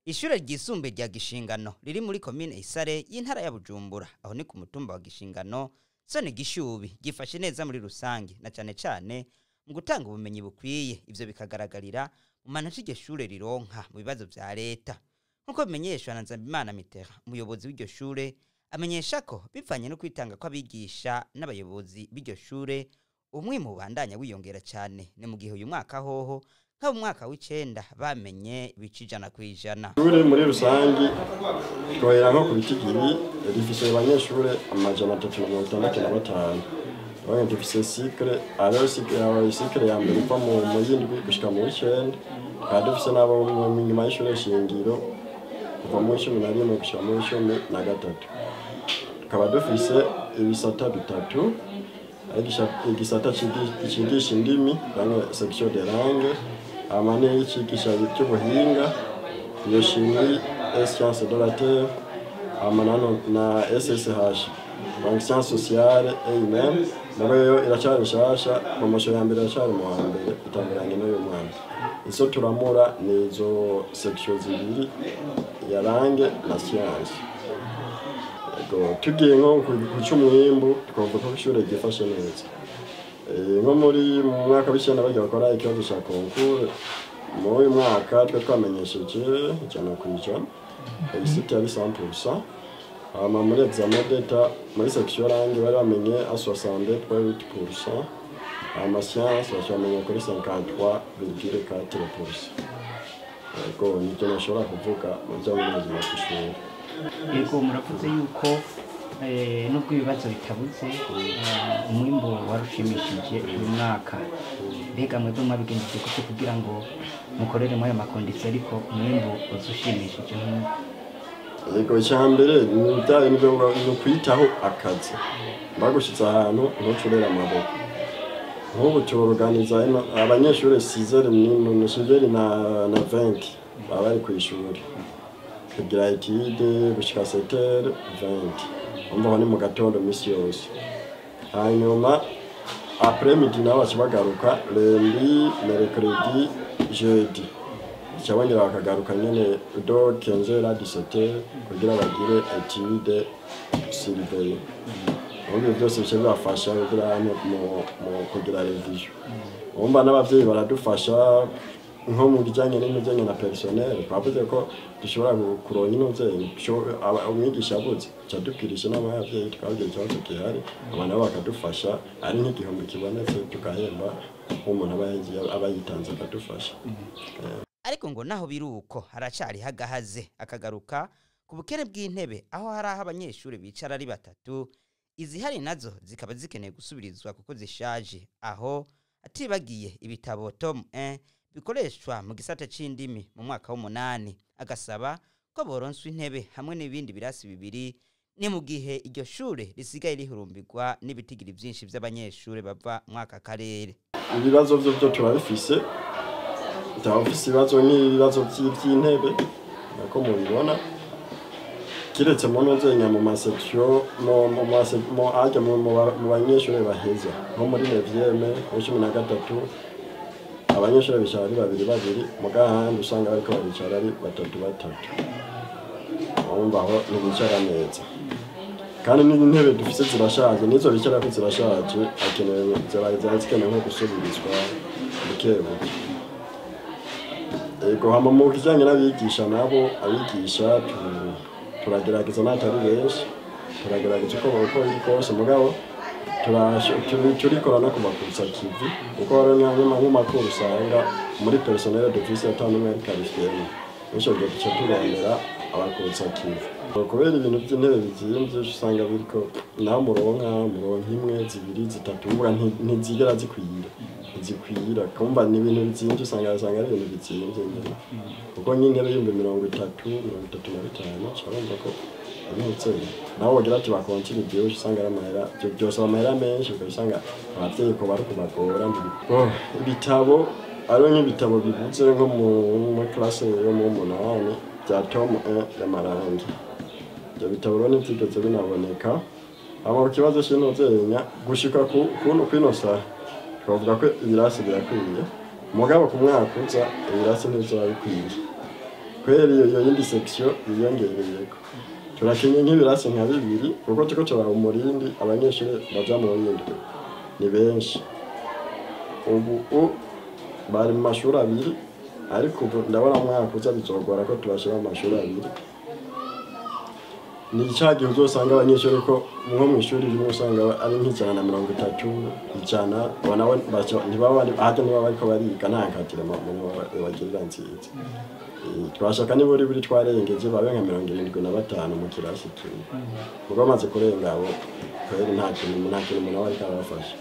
Ishure ryisumbuye rya Gishingano riri muri komine Isare y'intara ya Bujumbura aho ni ku mutumba wa Gishingano zone Gishubi gifashe neza muri rusange na cane mu gutanga ubumenyi bukwiye ivyo bikagaragarira mu manota iryo shure rironka mu bibazo vya leta nkuko bimenyeshwa na Nzambimana Mitera umuyobozi w'iryo shure amenyesha ko bivanye no kwitanga kw'abigisha n'abayobozi b'iryo shure umwimbu ubandanya wiyongera cyane ni mu gihe uyu mwaka hoho nka mu mwaka w'icenda bamenye bicijana kwijana. Shure muri rusangi twohera nko ku bitigiri rifise abanyeshure amajana 365 bamwe dufise cycle ya mbere uva mu yindwi gushika mu w'icenda kandi dufise nabo mu nyuma y'ishure shingiro kuva mu 11 gushika mu 13 tukaba dufise ibisata bitatu igisata cigisha indimi bamwe section de langue amane y'ikigisha cy'ubuhinga iyo chimie sciences de la terre amanano na SSH banque sciences sociales et nayo iracari nshasha promotion ya mbere iracari mu hambere itangiranye n'uyu mwaka izo turamura nizo section zibiri ya langue na science tugiye nko ku cy'umwimbu twavuga ko ishure gifashe neza nko muri mu mwaka w'icenda bagiye bakora ikibazo cya concours mu uyu mwaka twe twamenyesheje cyane kwijana isite yari 100% muri examen d'etat muri section langue bari bamenye à 60.8%, ama science bamenye kuri 53.4%. Ego ni cyo nashobora kuvuga mu bijyanye n'ubuzima bw'ishuri. Yego muravuze yuko nubwo ibibazo bitabuze umwimbo warushimishije uyu mwaka mbega mwebwe mwabigenjeje gute kugira ngo mukorere muri aya makondisiyo ariko umwimbo uzushimishije Yego icyambere n'ibyaye nibyo kwitaho akazi bagushitse ahantu ntucurera amaboko nk'ubu cyorganiza abanyeshuri 6 na 20 baba bari ku ishuri kugira etide gushika 7h20 umva ni mu gatondo misi yose hanyuma après midi naho bagaruka lundi mercredi jeudi cyabongera bakagaruka nyene do 15h à 17h kugira bagire etide surveille ubu byose byo bafasha kugira mu kugira revision umva n'abavyeyi baradufasha nko mu bijyanye n'imijyanye na personnel twavuze ko dushobora kuronka inozeye umwigisha abuze cyadubwirisha n'abavyeyi twabwiye ikibazo gihari abana bakadufasha ari nk'igihombo kibonetse tukahemba umuntu aba yitanze akadufasha ariko ngo naho biruko haracari hagahaze akagaruka ku bukene bw'intebe aho hari aho abanyeshuri bicara ari batatu izihari nazo zikaba zikeneye gusubirizwa kuko zishaje aho atibagiye ibitabo tom 1 bikoreshwa mu gisata c'indimi mu mwaka w'8 agasaba ko boronswa intebe hamwe n'ibindi birasi bibiri ni mu gihe iryo shure risigaye rihurumbirwa n'ibitigiri byinshi by'abanyeshuri bava mwaka karere. Ibibazo byo turabifise tawufise ibibazo by'intebe nako mubibona kiretse mu nozenya mu masection mu ajya mu banyeshuri baheza nko muri 9e mu 13 abanyeshuri bishari babiri mugahandi usanga bariko baricara ari batatu umbaho nibicara neza kandi n'intebe dufise zirashaje nizo bicara ko zirashaje akenewe zirazikeneye nko gusubirizwa bukebuke. Ego hama mu kijanye n'abigisha nabo abigisha turagerageza natari benshi turagerageza uko bikose mugabo turikora no kubakursa kivi uko rero nk'amakuru usanga muri personnel dufise atanumwe ari qualifié nisho gihe turondera abakursa kivi kubera ibintu by'intebe bizimvye usanga biriko naho muronka imwe zibiri zitatu mbuga ntizigera zikwira kumva ni ibintu bizimvye usanga ari ibintu bizimvye nyine kuko nyine y'ibihumbi 30-35 cyabonye ko naho wagira ati bakontira ibyo usanga amahera byose amahera menshi ugasanga abavyeyi ko bari kubagora ibitabo ari nk'ibitabo bibuze nko mu classe yo mu 8 bya tom 1 y'amarangi ibyo bitabo rero ntibyigeze binaboneka abo kibazo cy'inozenya gushika kwinosa twavuga ko ibirasi birakwiye mugabo ku mwaka uza ibirasi ntizo bikwiye ko kweri iyo yindi section yiyongereyeko turakenye nk'ibirasi nka bibiri kuko tuko tubaha umurindi abanyeshuri baja mu yindi ni benshi ubu bari mu mashuri abiri ariko ndabona mwaka uza bizogora ko tubashira mu mashuri abiri ni cyagiye uzosanga abanyeshuri ko nko mu ishuri rimwe usanga ari nk'ijana ijana bonawe ntibabandi ahate niba bariko bariga nta nkatire mu bagirira nziza twashaka niba buri twarengeje babe nka 75 mu kirasi kimwe ubwo amaze kurenga abo kweri nta kintu umuntu ariko arabafasha